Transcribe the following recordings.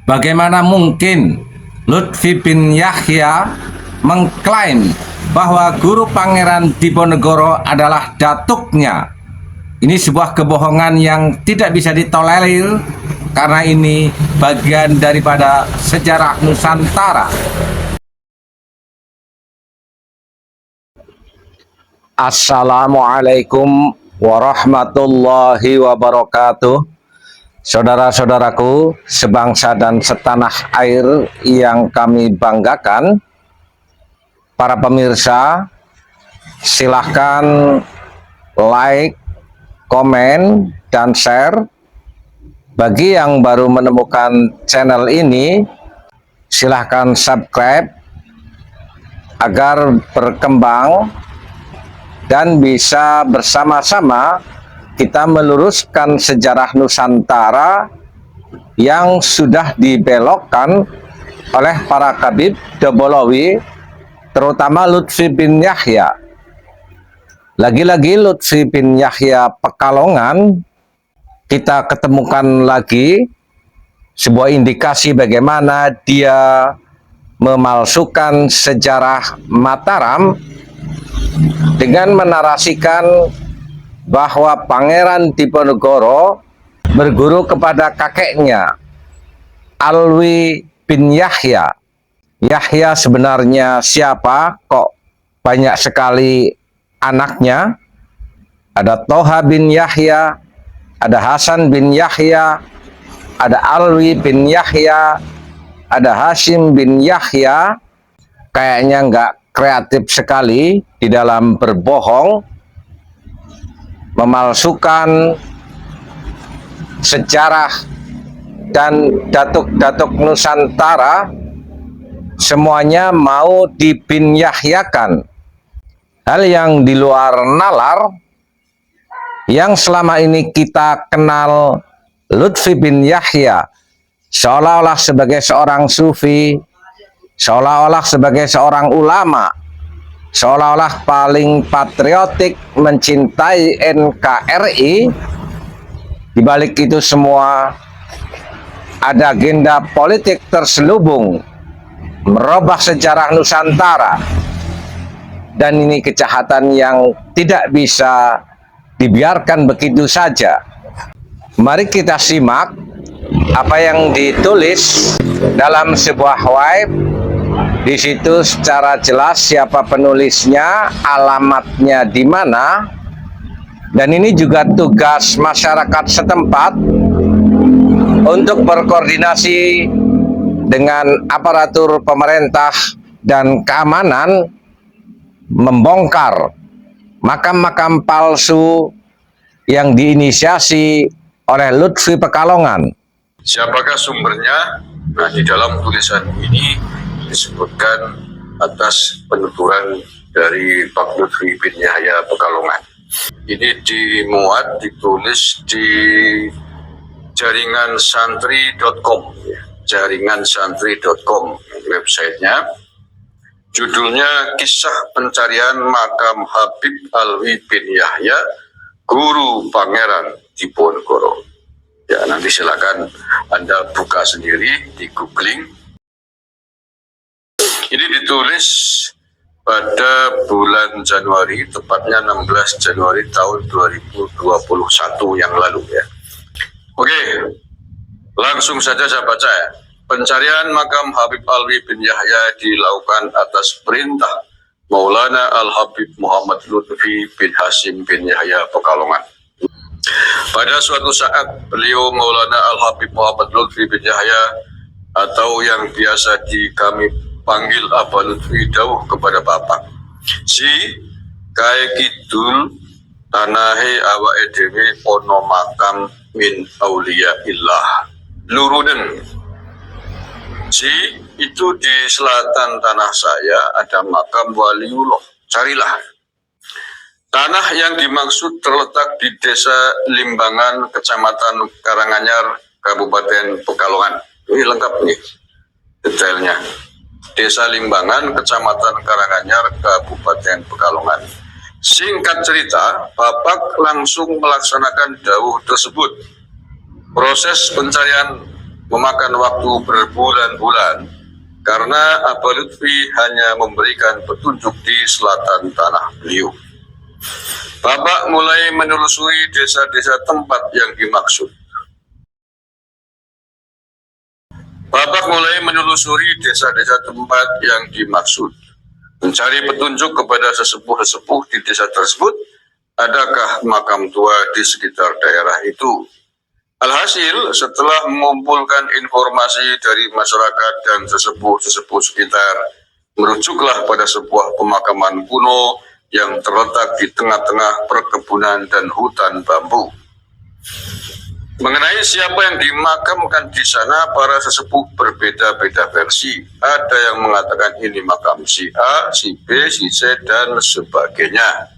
Bagaimana mungkin Lutfi bin Yahya mengklaim bahwa guru Pangeran Diponegoro adalah datuknya? Ini sebuah kebohongan yang tidak bisa ditolerir karena ini bagian daripada sejarah Nusantara. Assalamualaikum warahmatullahi wabarakatuh. Saudara-saudaraku sebangsa dan setanah air yang kami banggakan, para pemirsa, silahkan like, komen, dan share. Bagi yang baru menemukan channel ini, silahkan subscribe agar berkembang dan bisa bersama-sama kita meluruskan sejarah Nusantara yang sudah dibelokkan oleh para Khabib Dobolowi, terutama Lutfi bin Yahya. Lagi-lagi Lutfi bin Yahya Pekalongan, kita ketemukan lagi sebuah indikasi bagaimana dia memalsukan sejarah Mataram dengan menarasikan bahwa Pangeran Diponegoro berguru kepada kakeknya, Alwi bin Yahya. Yahya sebenarnya siapa? Kok banyak sekali anaknya? Ada Toha bin Yahya, ada Hasan bin Yahya, ada Alwi bin Yahya, ada Hashim bin Yahya. Kayaknya nggak kreatif sekali di dalam berbohong, memalsukan sejarah dan datuk-datuk Nusantara. Semuanya mau dibinyahyakan. Hal yang di luar nalar yang selama ini kita kenal Lutfi bin Yahya seolah-olah sebagai seorang sufi, seolah-olah sebagai seorang ulama, seolah-olah paling patriotik, mencintai NKRI. Di balik itu semua ada agenda politik terselubung, merubah sejarah Nusantara. Dan ini kejahatan yang tidak bisa dibiarkan begitu saja. Mari kita simak apa yang ditulis dalam sebuah web. Di situ secara jelas siapa penulisnya, alamatnya di mana, dan ini juga tugas masyarakat setempat untuk berkoordinasi dengan aparatur pemerintah dan keamanan membongkar makam-makam palsu yang diinisiasi oleh Lutfi Pekalongan. Siapakah sumbernya? Nah, di dalam tulisan ini disebutkan atas penuturan dari Pak Lutfi bin Yahya Pekalongan. Ini ditulis di jaringansantri.com, jaringansantri.com websitenya. Judulnya Kisah Pencarian Makam Habib Alwi bin Yahya, Guru Pangeran Diponegoro. Ya, nanti silakan Anda buka sendiri di googling. Ini ditulis pada bulan Januari, tepatnya 16 Januari tahun 2021 yang lalu ya. Oke, langsung saja saya baca ya. Pencarian makam Habib Alwi bin Yahya dilakukan atas perintah Maulana Al-Habib Muhammad Lutfi bin Hashim bin Yahya Pekalongan. Pada suatu saat, beliau Maulana Al-Habib Muhammad Lutfi bin Yahya, atau yang biasa kami panggil Aba Lutfi, dawuh kepada Bapak, si kae kidul tanahe awake dhewe ana makam min auliya illah lurunen. Si itu di selatan tanah saya ada makam waliullah, carilah. Tanah yang dimaksud terletak di Desa Limbangan, Kecamatan Karanganyar, Kabupaten Pekalongan. Ini lengkap nih detailnya. Desa Limbangan, Kecamatan Karanganyar, Kabupaten Pekalongan. Singkat cerita, Bapak langsung melaksanakan dawuh tersebut. Proses pencarian memakan waktu berbulan-bulan karena Aba Lutfi hanya memberikan petunjuk di selatan tanah beliau. Bapak mulai menelusuri desa-desa tempat yang dimaksud. Mencari petunjuk kepada sesepuh-sesepuh di desa tersebut, adakah makam tua di sekitar daerah itu. Alhasil, setelah mengumpulkan informasi dari masyarakat dan sesepuh-sesepuh sekitar, merujuklah pada sebuah pemakaman kuno yang terletak di tengah-tengah perkebunan dan hutan bambu. Mengenai siapa yang dimakamkan di sana, para sesepuh berbeda-beda versi. Ada yang mengatakan ini makam si A, si B, si C, dan sebagainya.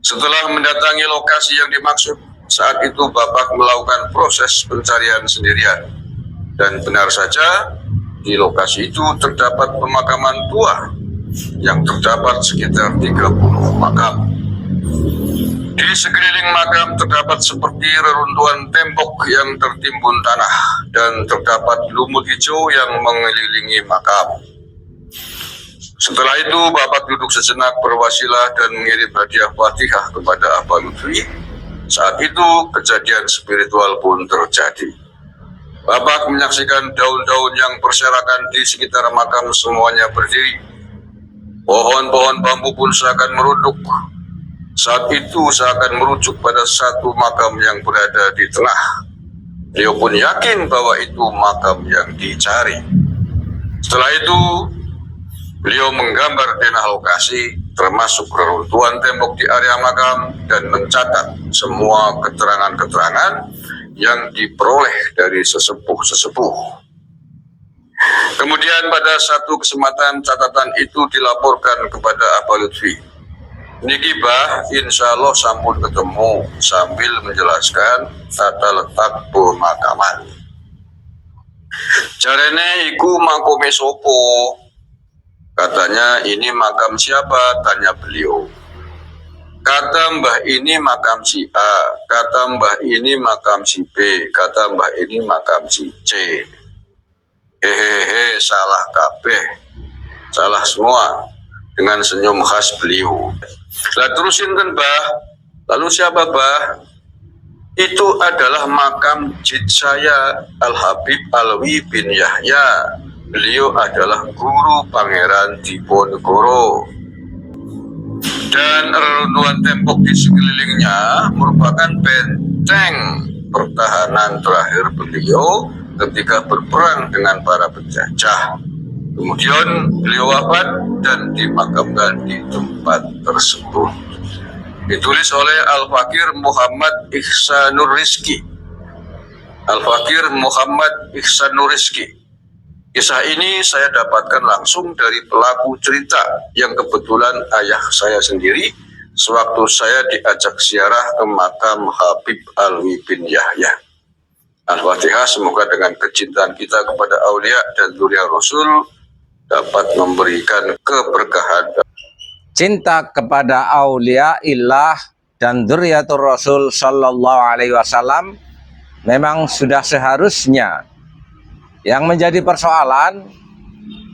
Setelah mendatangi lokasi yang dimaksud, saat itu Bapak melakukan proses pencarian sendirian. Dan benar saja, di lokasi itu terdapat pemakaman tua yang terdapat sekitar 30 makam. Di sekeliling makam terdapat seperti reruntuhan tembok yang tertimbun tanah dan terdapat lumut hijau yang mengelilingi makam. Setelah itu Bapak duduk sejenak berwasilah dan mengirim hadiah Fatihah kepada Aba Lutfi. Saat itu kejadian spiritual pun terjadi. Bapak menyaksikan daun-daun yang berserakan di sekitar makam semuanya berdiri. Pohon-pohon bambu pun seakan merunduk. Saat itu seakan merujuk pada satu makam yang berada di tengah. Beliau pun yakin bahwa itu makam yang dicari. Setelah itu, beliau menggambar denah lokasi, termasuk reruntuhan tembok di area makam, dan mencatat semua keterangan-keterangan yang diperoleh dari sesepuh-sesepuh. Kemudian pada satu kesempatan catatan itu dilaporkan kepada Aba Lutfi. Niki bah, insya Allah sampun ketemu, sambil menjelaskan tata letak pemakaman. Jarene iku makome sopo. Katanya ini makam siapa? Tanya beliau. Kata mbah ini makam si A, kata mbah ini makam si B, kata mbah ini makam si C. Hehehe, salah kabeh, salah semua. Dengan senyum khas beliau. Lah terusin kan bah, lalu siapa bah? Itu adalah makam jid saya Al-Habib Alwi bin Yahya. Beliau adalah guru Pangeran Diponegoro. Dan reruntuhan tembok di sekelilingnya merupakan benteng pertahanan terakhir beliau ketika berperang dengan para penjajah. Kemudian beliau wafat dan dimakamkan di tempat tersebut. Ditulis oleh Al-Fakir Muhammad Ihsanur Rizki. Al-Fakir Muhammad Ihsanur Rizki. Kisah ini saya dapatkan langsung dari pelaku cerita yang kebetulan ayah saya sendiri sewaktu saya diajak ziarah ke makam Habib Alwi bin Yahya. Al-Fatihah, semoga dengan kecintaan kita kepada aulia dan dzurriyyah Rasul dapat memberikan keberkahan. Cinta kepada aulia illah dan dzurriyyatur Rasul sallallahu alaihi wasallam memang sudah seharusnya. Yang menjadi persoalan,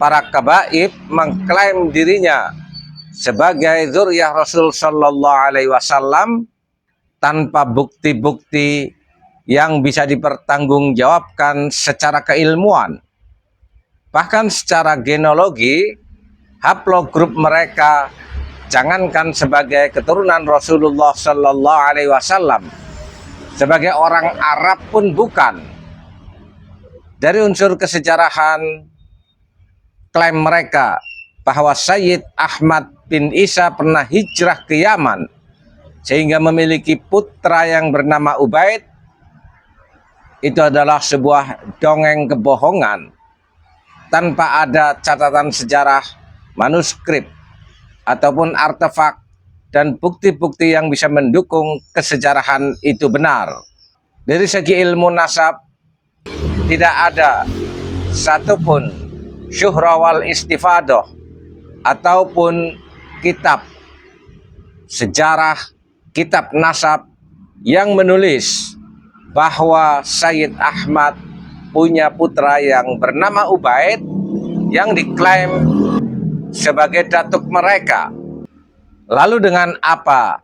para kabaib mengklaim dirinya sebagai dzurriyyah Rasul sallallahu alaihi wasallam tanpa bukti-bukti yang bisa dipertanggungjawabkan secara keilmuan. Bahkan secara genealogi, haplogrup mereka jangankan sebagai keturunan Rasulullah Sallallahu Alaihi Wasallam, sebagai orang Arab pun bukan. Dari unsur kesejarahan, klaim mereka bahwa Sayyid Ahmad bin Isa pernah hijrah ke Yaman sehingga memiliki putra yang bernama Ubaid, itu adalah sebuah dongeng kebohongan tanpa ada catatan sejarah, manuskrip, ataupun artefak dan bukti-bukti yang bisa mendukung kesejarahan itu benar. Dari segi ilmu nasab, tidak ada satupun syuhra wal istifadah ataupun kitab sejarah, kitab nasab yang menulis bahwa Sayyid Ahmad punya putra yang bernama Ubaid yang diklaim sebagai datuk mereka. Lalu dengan apa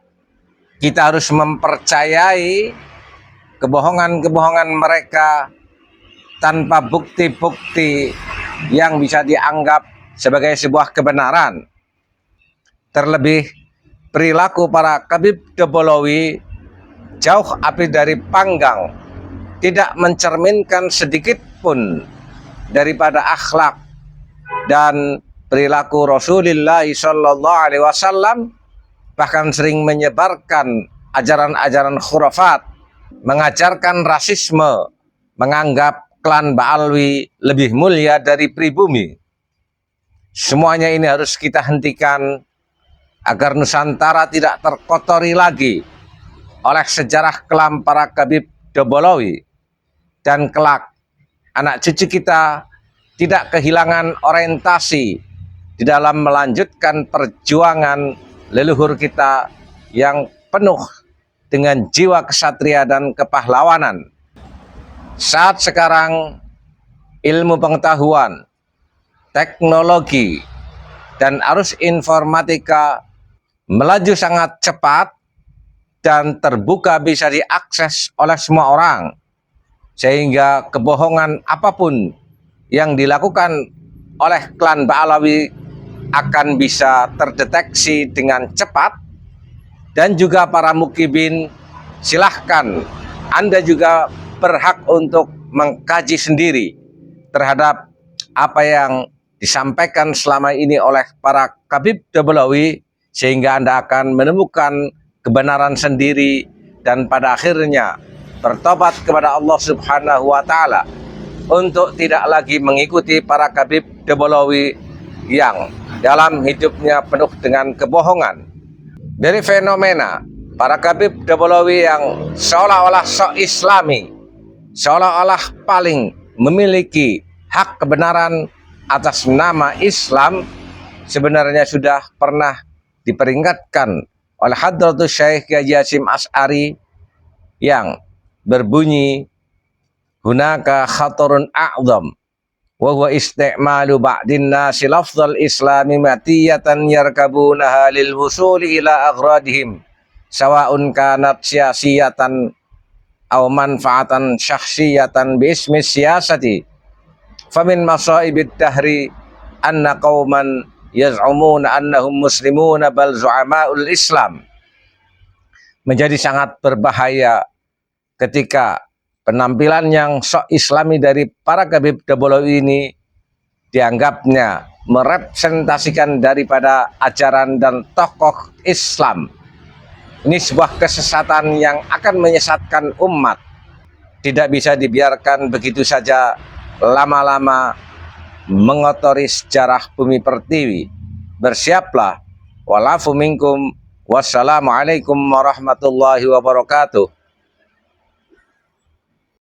kita harus mempercayai kebohongan-kebohongan mereka tanpa bukti-bukti yang bisa dianggap sebagai sebuah kebenaran? Terlebih perilaku para Khabib Dobolowi jauh api dari panggang, tidak mencerminkan sedikit pun daripada akhlak dan perilaku Rasulullah SAW, bahkan sering menyebarkan ajaran-ajaran khurafat, mengajarkan rasisme, menganggap klan Ba'alwi lebih mulia dari pribumi. Semuanya ini harus kita hentikan agar Nusantara tidak terkotori lagi oleh sejarah kelam para Khabib Dobolowi, dan kelak anak cucu kita tidak kehilangan orientasi di dalam melanjutkan perjuangan leluhur kita yang penuh dengan jiwa kesatria dan kepahlawanan. Saat sekarang ilmu pengetahuan, teknologi, dan arus informatika melaju sangat cepat dan terbuka, bisa diakses oleh semua orang, sehingga kebohongan apapun yang dilakukan oleh klan Ba'alawi akan bisa terdeteksi dengan cepat. Dan juga para mukibin, silahkan Anda juga berhak untuk mengkaji sendiri terhadap apa yang disampaikan selama ini oleh para Khabib Dobolowi, sehingga Anda akan menemukan kebenaran sendiri dan pada akhirnya bertobat kepada Allah Subhanahu wa Ta'ala untuk tidak lagi mengikuti para Khabib Dobolowi yang dalam hidupnya penuh dengan kebohongan. Dari fenomena para Khabib Dobolowi yang seolah-olah sok islami, seolah-olah paling memiliki hak kebenaran atas nama Islam, sebenarnya sudah pernah diperingatkan oleh Hadratus Syekh Haji Hasyim Asy'ari yang berbunyi, hunaka khatarun a'zam wa huwa isti'malu ba'din nasi lafzal islami matiyatan yarkabunaha lil wusuli ila aghradihim sawa'un kanat siyasiyatan aw manfaatan syakhsiyatan bismi siyasati. Famin masaibid dahri anna qauman yaz'umuna annahum muslimuna bal zu'ama'ul Islam. Menjadi sangat berbahaya ketika penampilan yang sok islami dari para Khabib Dobolowi ini dianggapnya merepresentasikan daripada ajaran dan tokoh Islam. Ini sebuah kesesatan yang akan menyesatkan umat. Tidak bisa dibiarkan begitu saja lama-lama mengotori sejarah bumi pertiwi. Bersiaplah. Walafu minkum. Wassalamualaikum warahmatullahi wabarakatuh.